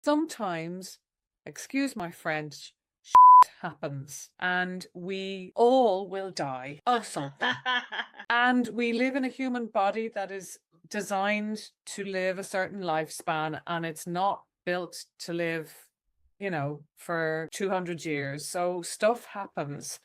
Sometimes, excuse my French, happens and we all will die of something. And we live in a human body that is designed to live a certain lifespan, and it's not built to live, for 200 years. So stuff happens.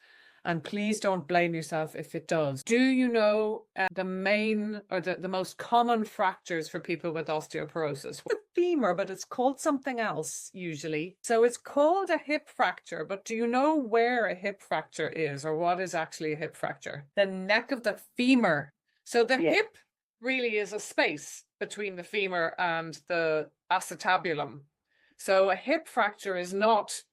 And please don't blame yourself if it does. Do you know the main or the most common fractures for people with osteoporosis? The femur, but it's called something else usually. So it's called a hip fracture, but do you know where a hip fracture is or what is actually a hip fracture? The neck of the femur. So the hip really is a space between the femur and the acetabulum. So a hip fracture is not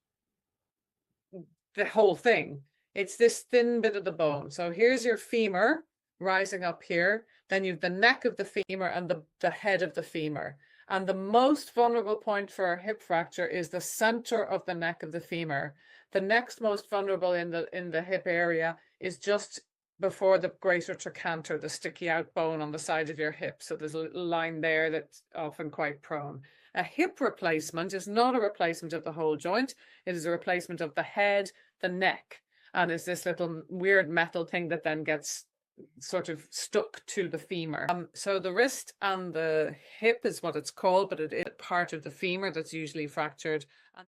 the whole thing. It's this thin bit of the bone. So here's your femur rising up here. Then you've the neck of the femur and the head of the femur. And the most vulnerable point for a hip fracture is the center of the neck of the femur. The next most vulnerable in the hip area is just before the greater trochanter, the sticky out bone on the side of your hip. So there's a little line there that's often quite prone. A hip replacement is not a replacement of the whole joint. It is a replacement of the head, the neck, and is this little weird metal thing that then gets sort of stuck to the femur. So the wrist and the hip is what it's called, but it is part of the femur that's usually fractured. And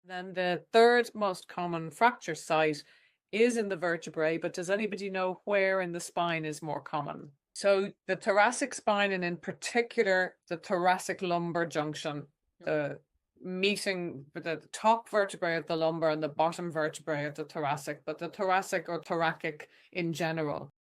then the third most common fracture site is in the vertebrae, but does anybody know where in the spine is more common? So the thoracic spine, and in particular the thoracic lumbar junction, the meeting the top vertebrae of the lumbar and the bottom vertebrae of the thoracic, but the thoracic or thoracic in general.